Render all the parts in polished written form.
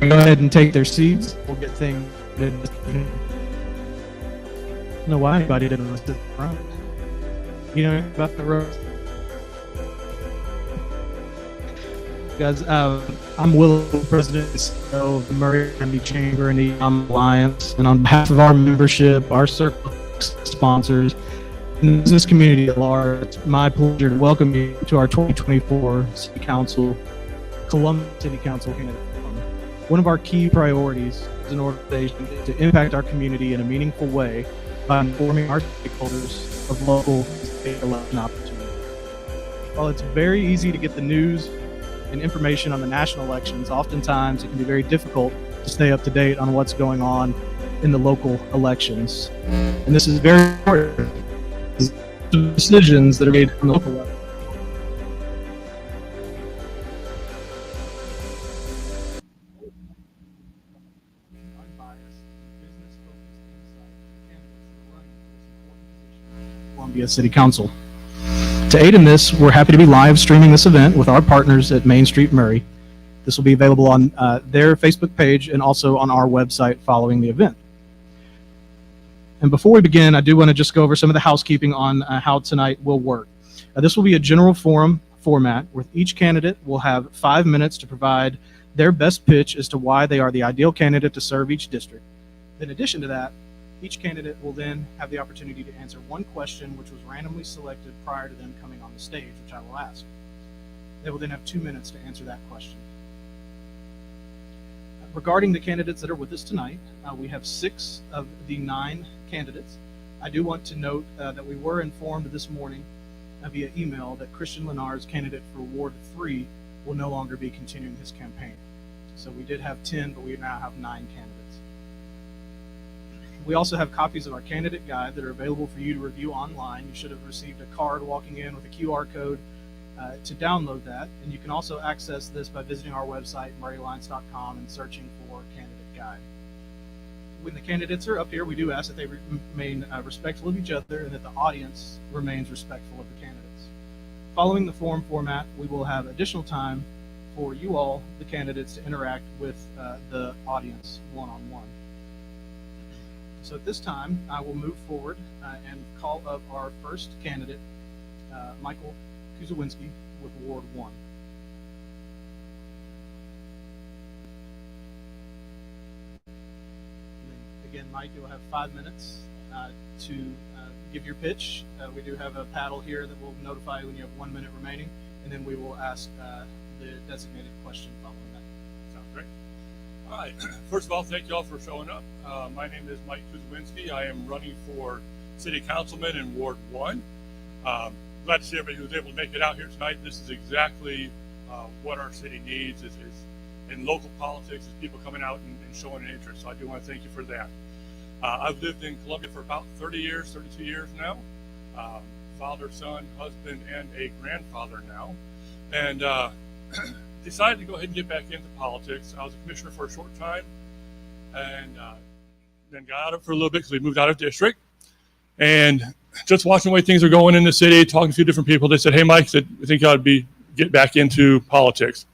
Go ahead and take their seats. We'll get things. I don't know why anybody didn't list it front. You know about the road. Guys, I'm Will, president of the Maury County Chamber and the Alliance, and on behalf of our membership, our circle sponsors, and the business community at large, it's my pleasure to welcome you to our 2024 City Council, Columbus City Council candidate forum. One of our key priorities as an organization is to impact our community in a meaningful way by informing our stakeholders of local and state election opportunities. While it's very easy to get the news and information on the national elections, oftentimes it can be very difficult to stay up to date on what's going on in the local elections. And this is very important. The decisions that are made on the local level. Columbia City Council. To aid in this, we're happy to be live streaming this event with our partners at Main Street Maury. This will be available on their Facebook page and also on our website following the event. And before we begin, I do want to just go over some of the housekeeping on how tonight will work. This will be a general forum format where each candidate will have 5 minutes to provide their best pitch as to why they are the ideal candidate to serve each district. In addition to that, each candidate will then have the opportunity to answer one question which was randomly selected prior to them coming on the stage, which I will ask. They will then have 2 minutes to answer that question. Regarding the candidates that are with us tonight, we have 6 of the 9 candidates. I do want to note that we were informed this morning via email that Christian Lenar's candidate for Ward 3 will no longer be continuing his campaign. So we did have 10, but we now have 9 candidates. We also have copies of our candidate guide that are available for you to review online. You should have received a card walking in with a QR code to download that. And you can also access this by visiting our website, mauryalliance.com, and searching for candidate guide. When the candidates are up here, we do ask that they remain respectful of each other and that the audience remains respectful of the candidates. Following the forum format, we will have additional time for you all, the candidates, to interact with the audience one-on-one. So at this time, I will move forward and call up our first candidate, Michael Kuzawinski with Ward 1. Again, Mike, you'll have 5 minutes to give your pitch. We do have a paddle here that will notify you when you have 1 minute remaining, and then we will ask the designated question following that. Sounds great. All right. First of all, thank you all for showing up. My name is Mike Kuzawinski. I am running for City Councilman in Ward 1. Glad to see everybody who was able to make it out here tonight. This is exactly what our city needs is in local politics, is people coming out and showing an interest. So I do want to thank you for that. I've lived in Columbia for about 30 years, 32 years now. Father, son, husband, and a grandfather now. And decided to go ahead and get back into politics. I was a commissioner for a short time, and then got out of it for a little bit because we moved out of district. And just watching the way things are going in the city, talking to a few different people, they said, "Hey, Mike, I think you ought to get back into politics."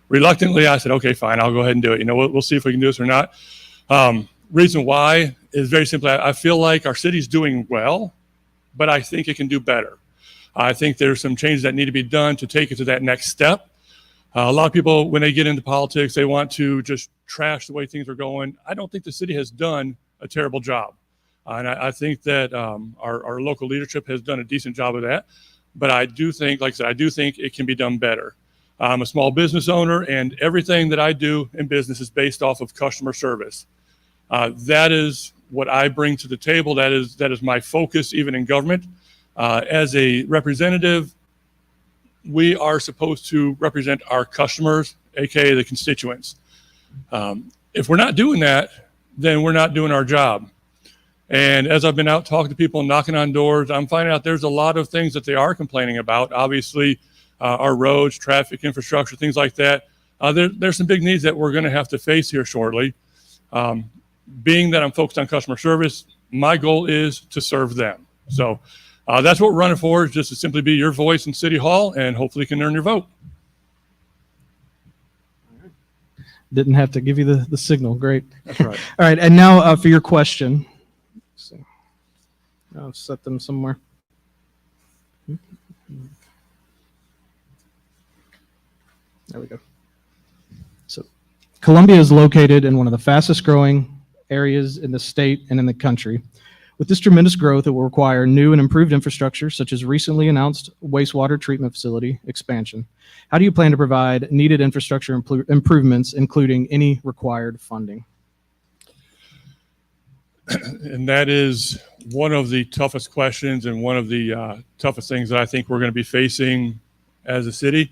Reluctantly, I said, "Okay, fine, I'll go ahead and do it. You know, we'll see if we can do this or not." Reason why is very simply, I feel like our city's doing well, but I think it can do better. I think there's some changes that need to be done to take it to that next step. A lot of people, when they get into politics, they want to just trash the way things are going. I don't think the city has done a terrible job. And I think that our local leadership has done a decent job of that. But I do think, like I said, I do think it can be done better. I'm a small business owner, and everything that I do in business is based off of customer service. That is what I bring to the table. That is my focus, even in government. As a representative, we are supposed to represent our customers, aka the constituents. If we're not doing that, then we're not doing our job. And as I've been out talking to people and knocking on doors, I'm finding out there's a lot of things that they are complaining about. Obviously, our roads, traffic, infrastructure, things like that. There's some big needs that we're going to have to face here shortly. Being that I'm focused on customer service, my goal is to serve them. So that's what we're running for, is just to simply be your voice in City Hall, and hopefully can earn your vote. Didn't have to give you the signal. Great. That's right. All right, and now for your question. Let's see. I'll set them somewhere. There we go. So Columbia is located in one of the fastest growing areas in the state and in the country. With this tremendous growth, it will require new and improved infrastructure, such as recently announced wastewater treatment facility expansion. How do you plan to provide needed infrastructure improvements, including any required funding? And that is one of the toughest questions and one of the toughest things that I think we're going to be facing as a city.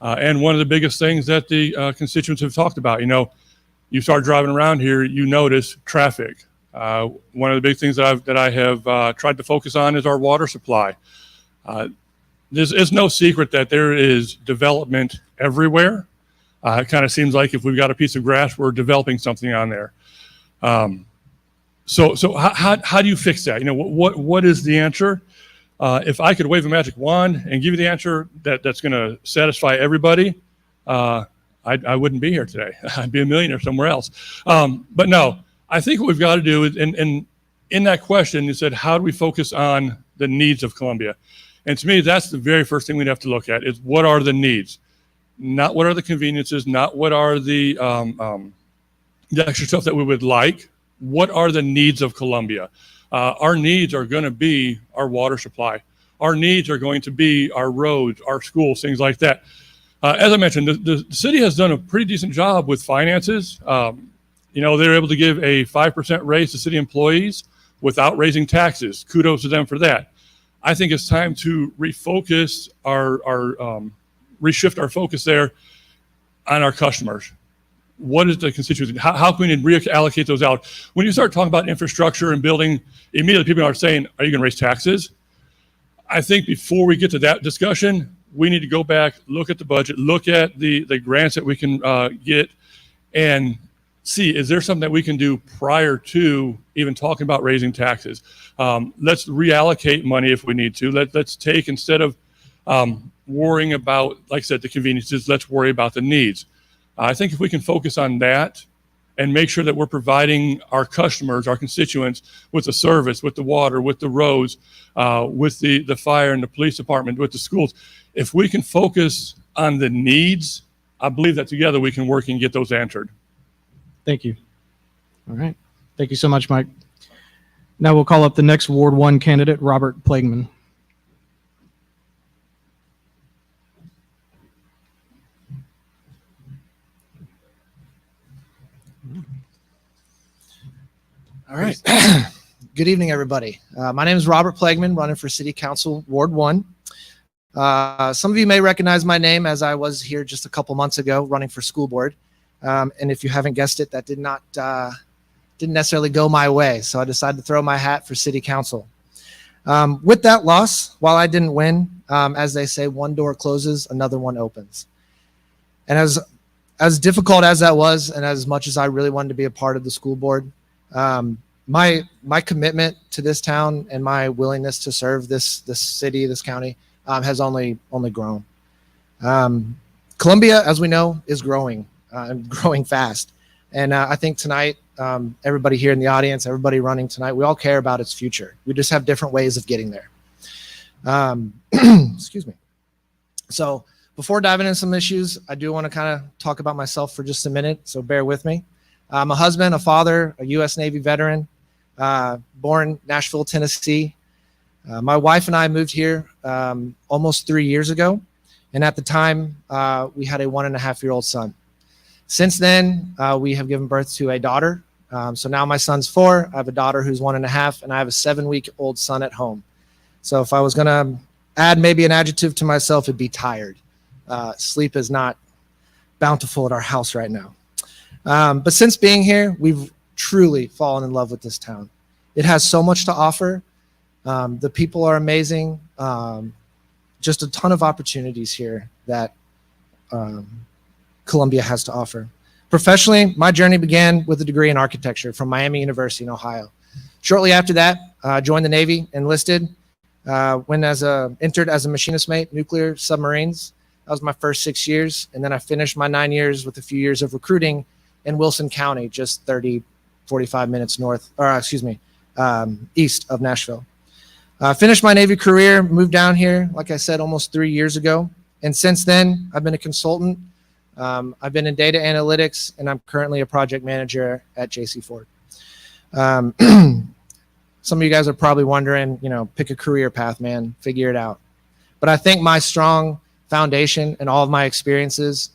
And one of the biggest things that the constituents have talked about. You know, you start driving around here, you notice traffic. One of the big things that I have tried to focus on is our water supply. There's no secret that there is development everywhere. It kind of seems like if we've got a piece of grass, we're developing something on there. So how do you fix that? You know, what is the answer? If I could wave a magic wand and give you the answer that's going to satisfy everybody, I wouldn't be here today. I'd be a millionaire somewhere else. But no, I think what we've got to do is, and in that question, you said, how do we focus on the needs of Columbia? And to me, that's the very first thing we'd have to look at is what are the needs? Not what are the conveniences, not what are the extra stuff that we would like. What are the needs of Columbia? Our needs are going to be our water supply. Our needs are going to be our roads, our schools, things like that. As I mentioned, the city has done a pretty decent job with finances. You know, they're able to give a 5% raise to city employees without raising taxes. Kudos to them for that. I think it's time to refocus reshift our focus there on our customers. What is the constituency? How can we reallocate those out? When you start talking about infrastructure and building, immediately people are saying, are you going to raise taxes? I think before we get to that discussion, we need to go back, look at the budget, look at the grants that we can get, and see, is there something that we can do prior to even talking about raising taxes? Let's reallocate money if we need to. Let's take, instead of worrying about, like I said, the conveniences, let's worry about the needs. I think if we can focus on that and make sure that we're providing our customers, our constituents, with the service, with the water, with the roads, with the fire and the police department, with the schools, if we can focus on the needs, I believe that together we can work and get those answered. Thank you. All right. Thank you so much, Mike. Now we'll call up the next Ward 1 candidate, Robert Plagman. All right. Good evening, everybody. My name is Robert Plagman, running for City Council, Ward 1. Some of you may recognize my name as I was here just a couple months ago running for school board. And if you haven't guessed it, that didn't necessarily go my way. So I decided to throw my hat for City Council. With that loss, while I didn't win, as they say, one door closes, another one opens. And as difficult as that was, and as much as I really wanted to be a part of the school board, my commitment to this town and my willingness to serve this city, this county, has only grown. Columbia, as we know, is growing and growing fast. And I think tonight, everybody here in the audience, everybody running tonight, we all care about its future. We just have different ways of getting there. Excuse me. So before diving into some issues, I do want to kind of talk about myself for just a minute. So bear with me. I'm a husband, a father, a U.S. Navy veteran, born Nashville, Tennessee. My wife and I moved here almost 3 years ago. And at the time, we had a 1.5-year-old son. Since then, we have given birth to a daughter. So now my son's 4. I have a daughter who's 1.5, and I have a 7-week-old son at home. So if I was going to add maybe an adjective to myself, it'd be tired. Sleep is not bountiful at our house right now. But since being here, we've truly fallen in love with this town. It has so much to offer. The people are amazing. Just a ton of opportunities here that Columbia has to offer. Professionally, my journey began with a degree in architecture from Miami University in Ohio. Shortly after that, I joined the Navy, enlisted, entered as a machinist mate, nuclear submarines. That was my first 6 years. And then I finished my 9 years with a few years of recruiting in Wilson County, just 45 minutes east of Nashville. Finished my Navy career, moved down here, like I said, almost 3 years ago. And since then, I've been a consultant. I've been in data analytics, and I'm currently a project manager at JC Ford. Some of you guys are probably wondering, pick a career path, man, figure it out. But I think my strong foundation and all of my experiences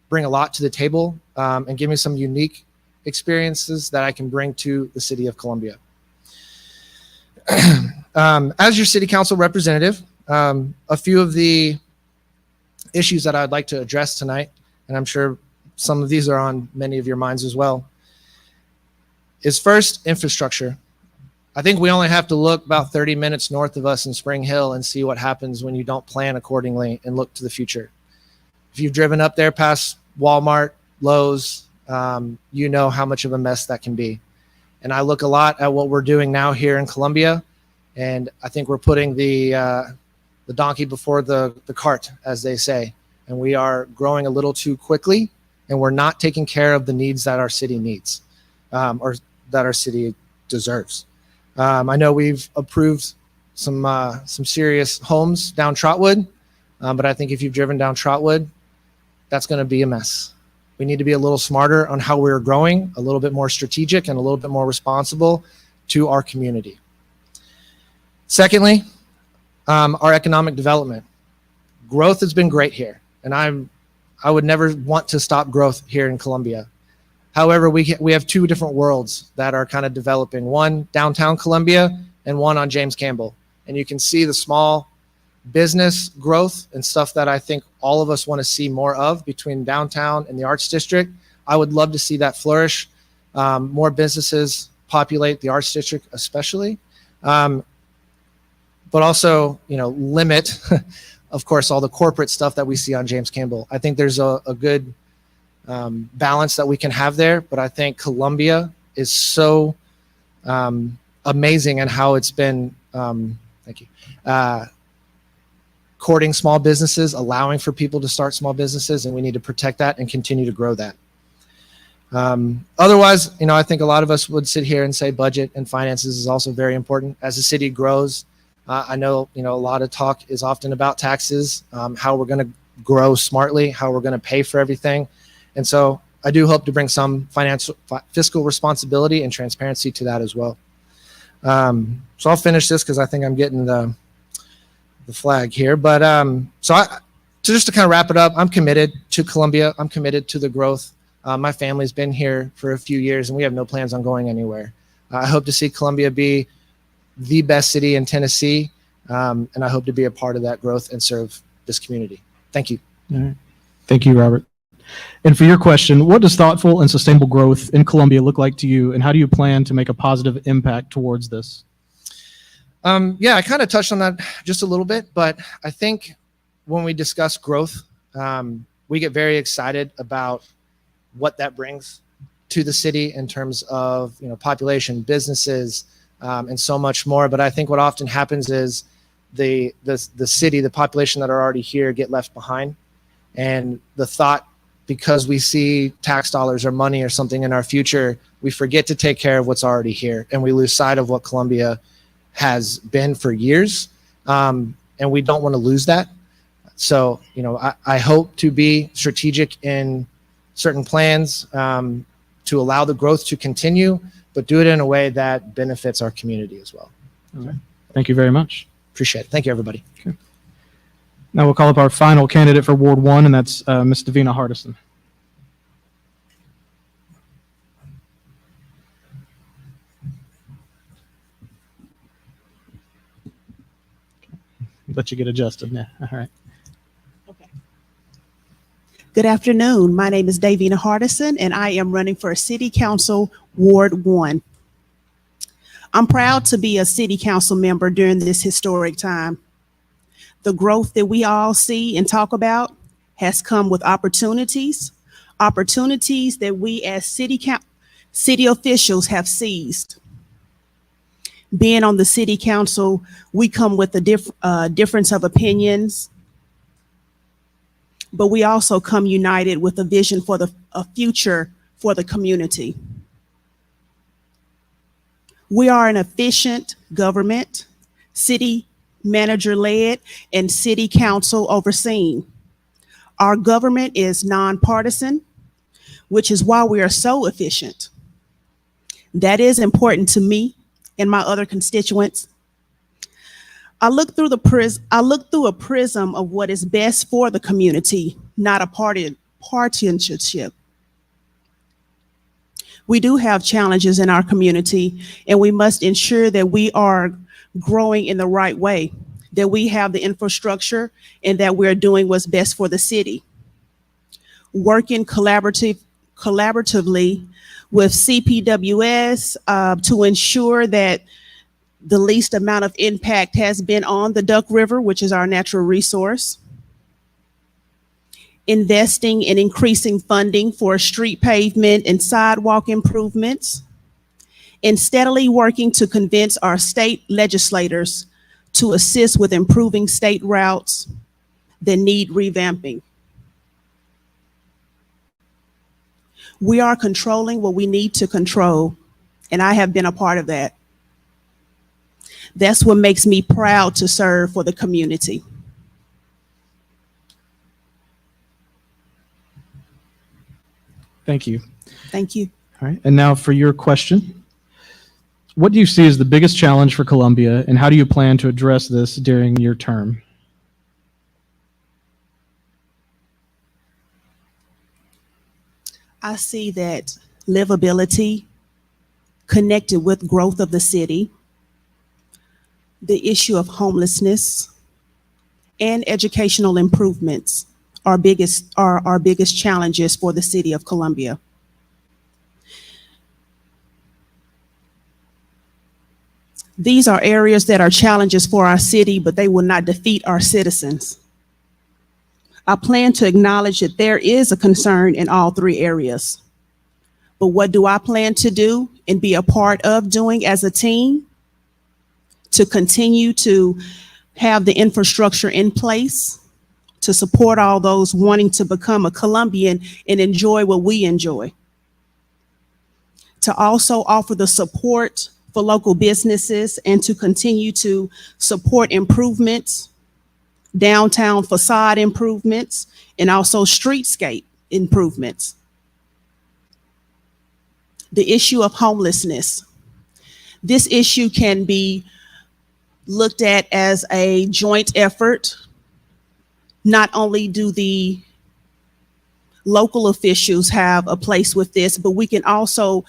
bring a lot to the table and give me some unique experiences that I can bring to the city of Columbia. As your city council representative, a few of the issues that I'd like to address tonight, and I'm sure some of these are on many of your minds as well, is first infrastructure. I think we only have to look about 30 minutes north of us in Spring Hill and see what happens when you don't plan accordingly and look to the future. If you've driven up there past Walmart, Lowe's, you know how much of a mess that can be. And I look a lot at what we're doing now here in Columbia, and I think we're putting the donkey before the cart, as they say. And we are growing a little too quickly, and we're not taking care of the needs that our city needs, or that our city deserves. I know we've approved some serious homes down Trotwood, but I think if you've driven down Trotwood, that's going to be a mess. We need to be a little smarter on how we're growing, a little bit more strategic and a little bit more responsible to our community. Secondly, our economic development. Growth has been great here, and I would never want to stop growth here in Columbia. However, we have two different worlds that are kind of developing, one downtown Columbia and one on James Campbell. And you can see the small business growth and stuff that I think all of us want to see more of between downtown and the Arts District. I would love to see that flourish. More businesses populate the Arts District especially. But also, limit, of course, all the corporate stuff that we see on James Campbell. I think there's a good balance that we can have there, but I think Columbia is so amazing in how it's been, courting small businesses, allowing for people to start small businesses, and we need to protect that and continue to grow that. Otherwise, I think a lot of us would sit here and say budget and finances is also very important. As the city grows, I know, a lot of talk is often about taxes, how we're going to grow smartly, how we're going to pay for everything. And so I do hope to bring some fiscal responsibility and transparency to that as well. So I'll finish this because I think I'm getting the flag here. But just to kind of wrap it up, I'm committed to Columbia. I'm committed to the growth. My family's been here for a few years, and we have no plans on going anywhere. I hope to see Columbia be the best city in Tennessee, and I hope to be a part of that growth and serve this community. Thank you. All right. Thank you, Robert. And for your question, what does thoughtful and sustainable growth in Columbia look like to you, and how do you plan to make a positive impact towards this? Yeah, I kind of touched on that just a little bit, but I think when we discuss growth, we get very excited about what that brings to the city in terms of population, businesses, and so much more. But I think what often happens is the city, the population that are already here, get left behind, and the thought, because we see tax dollars or money or something in our future, we forget to take care of what's already here, and we lose sight of what Columbia has been for years, and we don't want to lose that. So, I hope to be strategic in certain plans to allow the growth to continue, but do it in a way that benefits our community as well. All right. Thank you very much. Appreciate it. Thank you, everybody. Okay. Now we'll call up our final candidate for Ward 1, and that's Ms. Davina Hardison. Let you get adjusted. Yeah. All right. Okay. Good afternoon. My name is Davina Hardison, and I am running for City Council Ward 1. I'm proud to be a city council member during this historic time. The growth that we all see and talk about has come with opportunities that we as city officials have seized. Being on the city council, we come with a difference of opinions. but we also come united with a vision for a future for the community. We are an efficient government, city manager led and city council overseen. Our government is nonpartisan, which is why we are so efficient. That is important to me and my other constituents. I look through a prism of what is best for the community, not a partisanship. We do have challenges in our community, and we must ensure that we are growing in the right way, that we have the infrastructure, and that we're doing what's best for the city. Working collaboratively with CPWS to ensure that the least amount of impact has been on the Duck River, which is our natural resource. Investing and increasing funding for street pavement and sidewalk improvements, and steadily working to convince our state legislators to assist with improving state routes that need revamping. We are controlling what we need to control, and I have been a part of that. That's what makes me proud to serve for the community. Thank you. Thank you. All right. And now for your question. What do you see as the biggest challenge for Columbia, and how do you plan to address this during your term? I see that livability connected with growth of the city, the issue of homelessness, and educational improvements are our biggest challenges for the city of Columbia. These are areas that are challenges for our city, but they will not defeat our citizens. I plan to acknowledge that there is a concern in all three areas. But what do I plan to do and be a part of doing as a team? To continue to have the infrastructure in place to support all those wanting to become a Columbian and enjoy what we enjoy. To also offer the support for local businesses and to continue to support improvements, downtown facade improvements, and also streetscape improvements. The issue of homelessness. This issue can be looked at as a joint effort. Not only do the local officials have a place with this, but we can also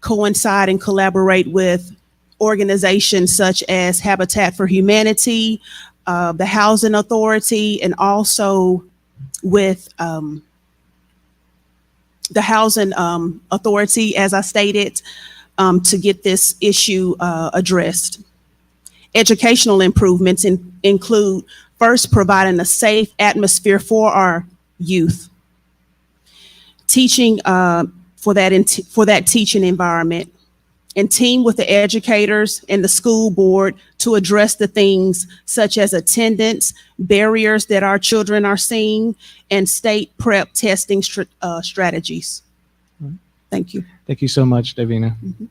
coincide and collaborate with organizations such as Habitat for Humanity, the Housing Authority, and also with the Housing Authority, as I stated, to get this issue addressed. Educational improvements include first providing a safe atmosphere for our youth, teaching for that teaching environment, and team with the educators and the school board to address the things such as attendance, barriers that our children are seeing, and state prep testing strategies. Thank you. Thank you so much, Davina. Mm-hmm.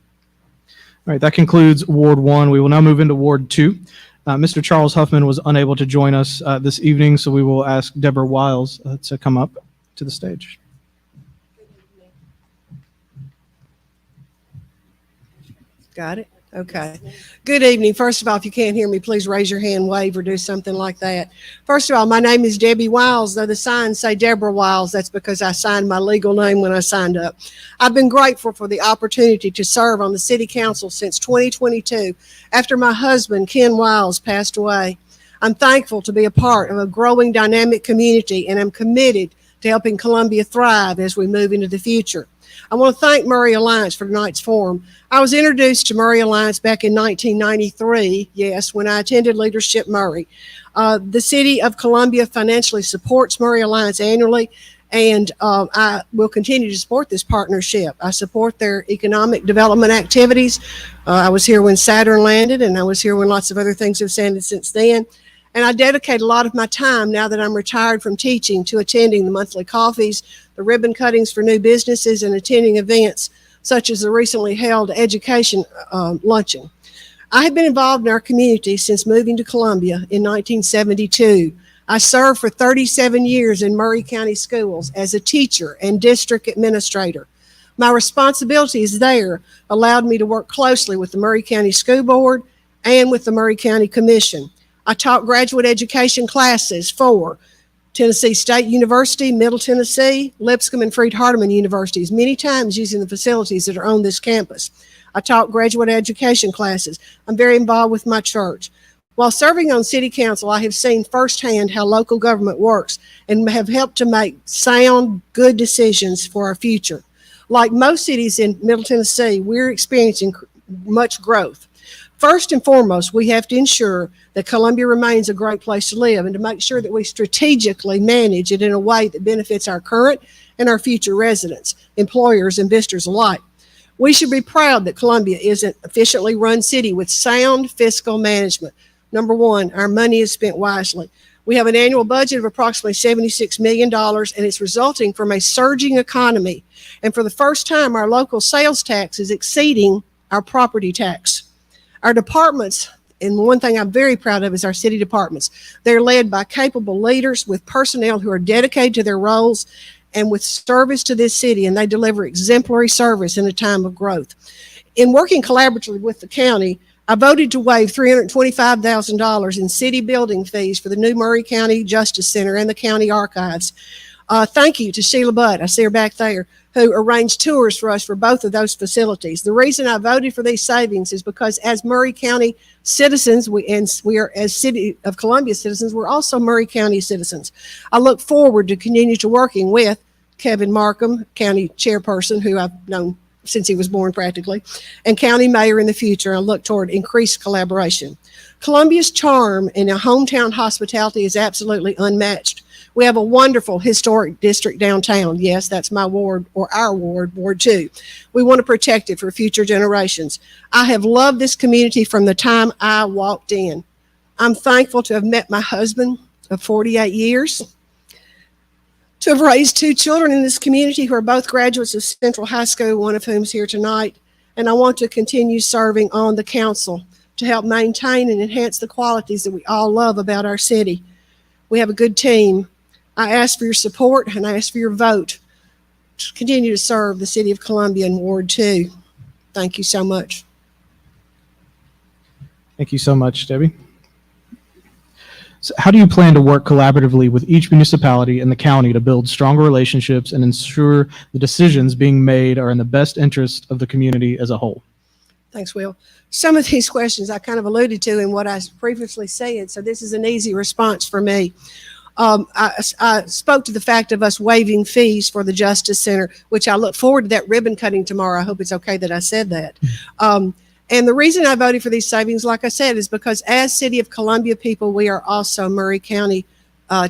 All right, that concludes Ward 1. We will now move into Ward 2. Mr. Charles Huffman was unable to join us this evening, so we will ask Deborah Wiles to come up to the stage. Got it? Okay. Good evening. First of all, if you can't hear me, please raise your hand, wave, or do something like that. First of all, my name is Debbie Wiles. Though the signs say Deborah Wiles, that's because I signed my legal name when I signed up. I've been grateful for the opportunity to serve on the City Council since 2022 after my husband, Ken Wiles, passed away. I'm thankful to be a part of a growing dynamic community, and I'm committed to helping Columbia thrive as we move into the future. I want to thank Maury Alliance for tonight's forum. I was introduced to Maury Alliance back in 1993, yes, when I attended Leadership Maury. The City of Columbia financially supports Maury Alliance annually, and I will continue to support this partnership. I support their economic development activities. I was here when Saturn landed, and I was here when lots of other things have landed since then. And I dedicate a lot of my time now that I'm retired from teaching to attending the monthly coffees, the ribbon cuttings for new businesses, and attending events such as the recently held education luncheon. I have been involved in our community since moving to Columbia in 1972. I served for 37 years in Maury County Schools as a teacher and district administrator. My responsibilities there allowed me to work closely with the Maury County School Board and with the Maury County Commission. I taught graduate education classes for Tennessee State University, Middle Tennessee, Lipscomb and Freed-Hardeman universities, many times using the facilities that are on this campus. I taught graduate education classes. I'm very involved with my church. While serving on city council, I have seen firsthand how local government works and have helped to make sound, good decisions for our future. Like most cities in Middle Tennessee, we're experiencing much growth. First and foremost, we have to ensure that Columbia remains a great place to live and to make sure that we strategically manage it in a way that benefits our current and our future residents, employers, and visitors alike. We should be proud that Columbia is an efficiently run city with sound fiscal management. Number one, our money is spent wisely. We have an annual budget of approximately $76 million, and it's resulting from a surging economy. And for the first time, our local sales tax is exceeding our property tax. Our departments, and one thing I'm very proud of is our city departments. They're led by capable leaders with personnel who are dedicated to their roles and with service to this city, and they deliver exemplary service in a time of growth. In working collaboratively with the county, I voted to waive $325,000 in city building fees for the new Maury County Justice Center and the county archives. Thank you to Sheila Butt, I see her back there, who arranged tours for us for both of those facilities. The reason I voted for these savings is because as Maury County citizens, we are as City of Columbia citizens, we're also Maury County citizens. I look forward to continue to working with Kevin Markham, county chairperson, who I've known since he was born practically, and county mayor in the future. I look toward increased collaboration. Columbia's charm and our hometown hospitality is absolutely unmatched. We have a wonderful historic district downtown. Yes, that's my ward, or our ward, Ward 2. We want to protect it for future generations. I have loved this community from the time I walked in. I'm thankful to have met my husband of 48 years, to have raised 2 children in this community who are both graduates of Central High School, one of whom is here tonight. And I want to continue serving on the council to help maintain and enhance the qualities that we all love about our city. We have a good team. I ask for your support and I ask for your vote to continue to serve the city of Columbia in Ward 2. Thank you so much. Thank you so much, Debbie. So how do you plan to work collaboratively with each municipality and the county to build stronger relationships and ensure the decisions being made are in the best interest of the community as a whole? Thanks, Will. Some of these questions I kind of alluded to in what I previously said, so this is an easy response for me. I spoke to the fact of us waiving fees for the Justice Center, which I look forward to that ribbon cutting tomorrow. I hope it's okay that I said that. And the reason I voted for these savings, like I said, is because as City of Columbia people, we are also Maury County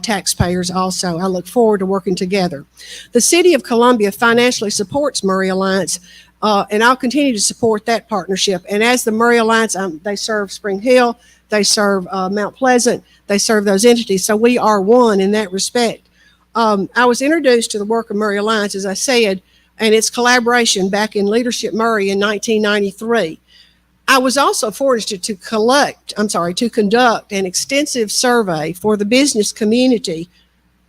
taxpayers also. I look forward to working together. The City of Columbia financially supports Maury Alliance, and I'll continue to support that partnership. And as the Maury Alliance, they serve Spring Hill, they serve Mount Pleasant, they serve those entities. So we are one in that respect. I was introduced to the work of Maury Alliance, as I said, and its collaboration back in Leadership Maury in 1993. I was also fortunate to conduct an extensive survey for the business community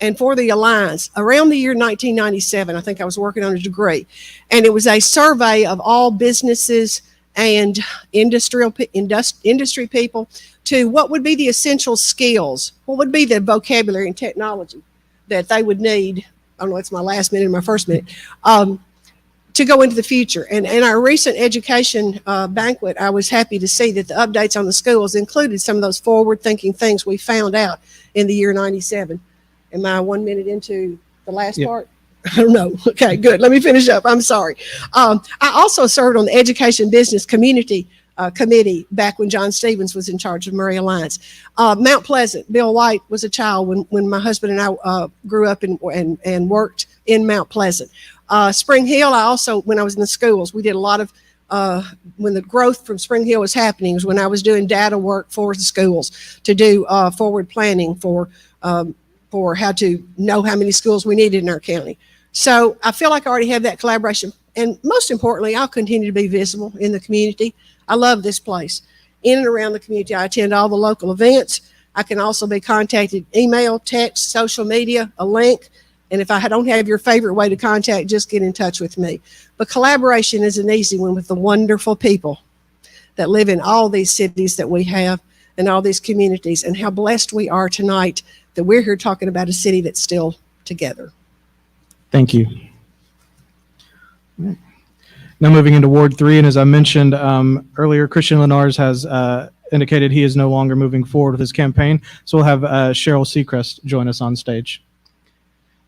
and for the Alliance around the year 1997. I think I was working on a degree. And it was a survey of all businesses and industry people to what would be the essential skills, what would be the vocabulary and technology that they would need. I don't know, it's my last minute and my first minute. To go into the future. And in our recent education banquet, I was happy to see that the updates on the schools included some of those forward-thinking things we found out in the year 97. Am I 1 minute into the last part? I don't know. Okay, good. Let me finish up. I'm sorry. I also served on the Education Business Community Committee back when John Stevens was in charge of Maury Alliance. Mount Pleasant, Bill White was a child when my husband and I grew up and worked in Mount Pleasant. Spring Hill, I also, when I was in the schools, we did a lot of when the growth from Spring Hill was happening, was when I was doing data work for the schools to do forward planning for how to know how many schools we needed in our county. So I feel like I already have that collaboration. And most importantly, I'll continue to be visible in the community. I love this place. In and around the community, I attend all the local events. I can also be contacted email, text, social media, a link. And if I don't have your favorite way to contact, just get in touch with me. But collaboration is an easy one with the wonderful people that live in all these cities that we have and all these communities, and how blessed we are tonight that we're here talking about a city that's still together. Thank you. Now moving into Ward 3, and as I mentioned earlier, Christian Lenars has indicated he is no longer moving forward with his campaign, so we'll have Cheryl Seacrest join us on stage.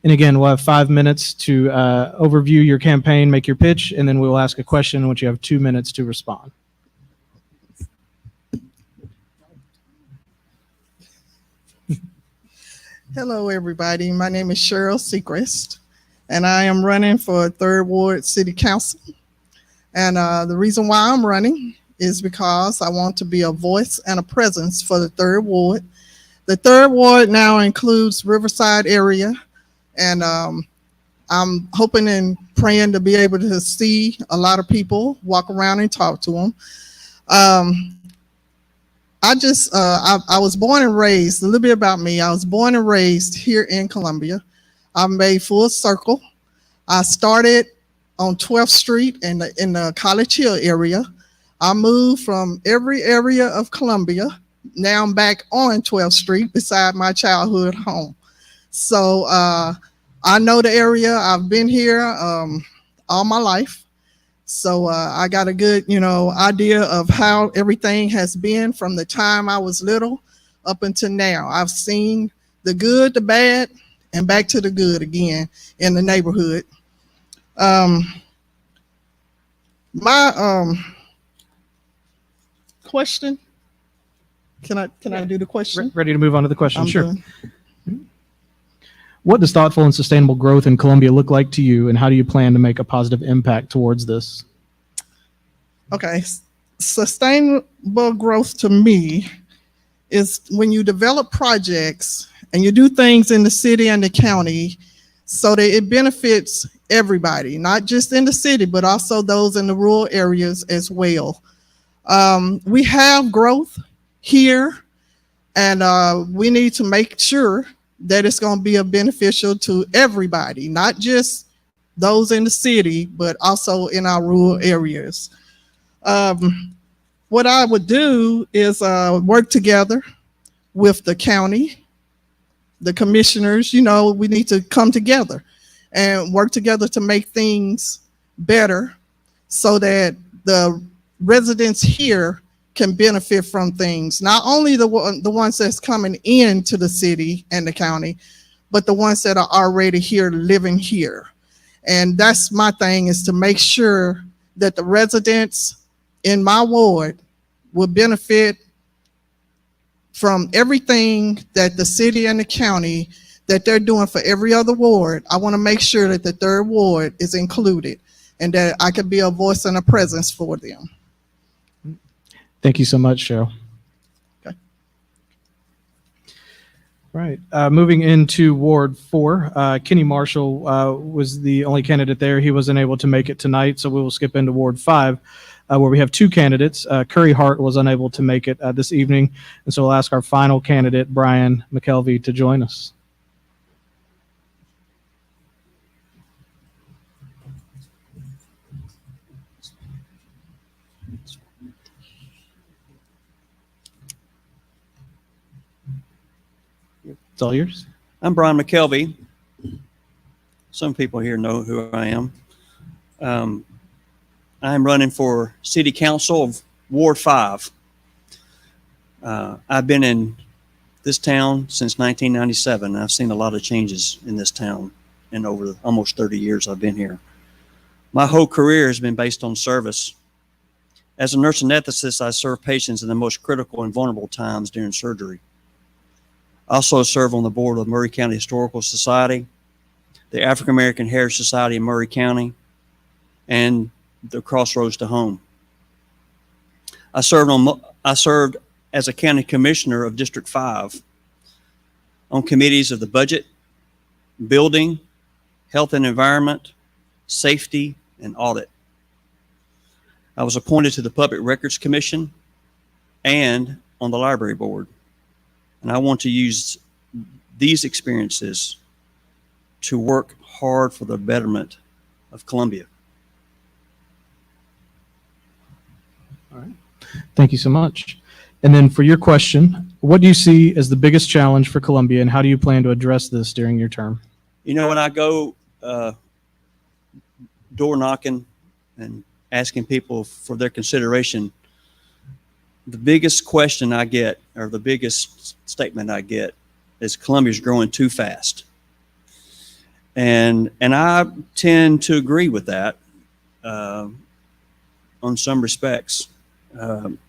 And again, we'll have 5 minutes to overview your campaign, make your pitch, and then we will ask a question in which you have 2 minutes to respond. Hello, everybody. My name is Cheryl Seacrest, and I am running for 3rd Ward City Council. And the reason why I'm running is because I want to be a voice and a presence for the 3rd Ward. The 3rd Ward now includes Riverside area, and I'm hoping and praying to be able to see a lot of people, walk around and talk to them. I was born and raised, a little bit about me. I was born and raised here in Columbia. I made full circle. I started on 12th Street in the College Hill area. I moved from every area of Columbia. Now I'm back on 12th Street beside my childhood home. So I know the area. I've been here all my life. So I got a good, idea of how everything has been from the time I was little up until now. I've seen the good, the bad, and back to the good again in the neighborhood. My question. Can I do the question? Ready to move on to the question? I'm Sure. done. What does thoughtful and sustainable growth in Columbia look like to you, and how do you plan to make a positive impact towards this? Okay, sustainable growth to me is when you develop projects and you do things in the city and the county so that it benefits everybody, not just in the city, but also those in the rural areas as well. We have growth here, and we need to make sure that it's going to be beneficial to everybody, not just those in the city, but also in our rural areas. What I would do is work together with the county, the commissioners. We need to come together and work together to make things better so that the residents here can benefit from things, not only the ones that's coming into the city and the county, but the ones that are already here, living here. And that's my thing, is to make sure that the residents in my ward will benefit from everything that the city and the county that they're doing for every other ward. I want to make sure that the 3rd Ward is included and that I can be a voice and a presence for them. Thank you so much, Cheryl. Okay. Right. Moving into Ward 4, Kenny Marshall was the only candidate there. He wasn't able to make it tonight, so we will skip into Ward 5, where we have 2 candidates. Curry Hart was unable to make it this evening, and so we'll ask our final candidate, Brian McKelvey, to join us. It's all yours. I'm Brian McKelvey. Some people here know who I am. I'm running for City Council of Ward 5. I've been in this town since 1997. I've seen a lot of changes in this town in over almost 30 years I've been here. My whole career has been based on service. As a nurse anesthetist, I serve patients in the most critical and vulnerable times during surgery. I also serve on the board of Maury County Historical Society, the African American Heritage Society in Maury County, and the Crossroads to Home. I served as a county commissioner of District 5 on committees of the budget, building, health and environment, safety, and audit. I was appointed to the Public Records Commission and on the library board. And I want to use these experiences to work hard for the betterment of Columbia. All right. Thank you so much. And then for your question, what do you see as the biggest challenge for Columbia, and how do you plan to address this during your term? You know, when I go door knocking and asking people for their consideration, the biggest question I get, or the biggest statement I get, is Columbia's growing too fast. And I tend to agree with that on some respects.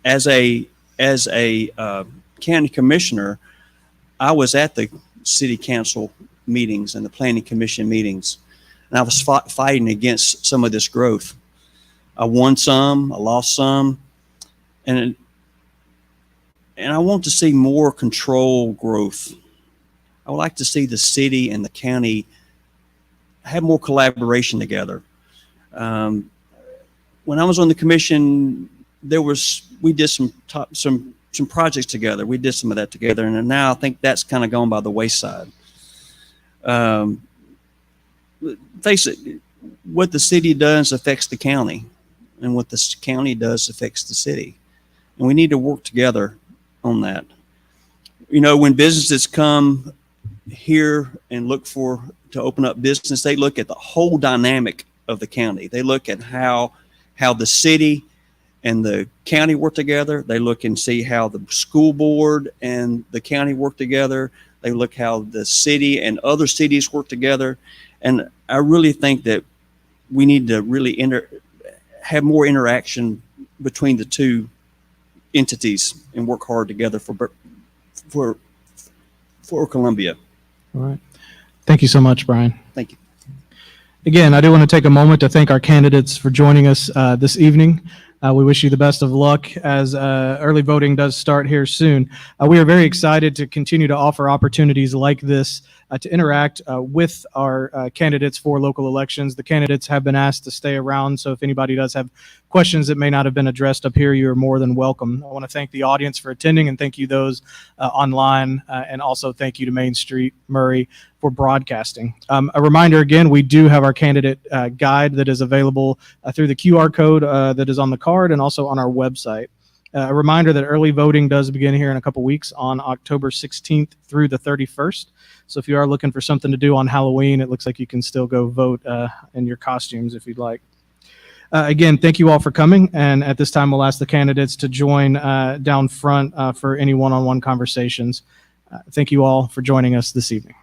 As a county commissioner, I was at the city council meetings and the planning commission meetings, and I was fighting against some of this growth. I won some, I lost some, and I want to see more controlled growth. I would like to see the city and the county have more collaboration together. When I was on the commission, we did some projects together. We did some of that together, and now I think that's kind of gone by the wayside. Face it, what the city does affects the county, and what the county does affects the city, and we need to work together on that. You know, when businesses come here and look to open up business, they look at the whole dynamic of the county. They look at how the city and the county work together. They look and see how the school board and the county work together. They look how the city and other cities work together. And I really think that we need to really have more interaction between the two entities and work hard together for Columbia. All right. Thank you so much, Brian. Thank you. Again, I do want to take a moment to thank our candidates for joining us this evening. We wish you the best of luck as early voting does start here soon. We are very excited to continue to offer opportunities like this to interact with our candidates for local elections. The candidates have been asked to stay around, so if anybody does have questions that may not have been addressed up here, you are more than welcome. I want to thank the audience for attending, and thank you those online, and also thank you to Main Street Maury for broadcasting. A reminder again, we do have our candidate guide that is available through the QR code that is on the card and also on our website. A reminder that early voting does begin here in a couple weeks on October 16th through the 31st. So if you are looking for something to do on Halloween, it looks like you can still go vote in your costumes if you'd like. Again, thank you all for coming. And at this time, we'll ask the candidates to join down front for any one-on-one conversations. Thank you all for joining us this evening.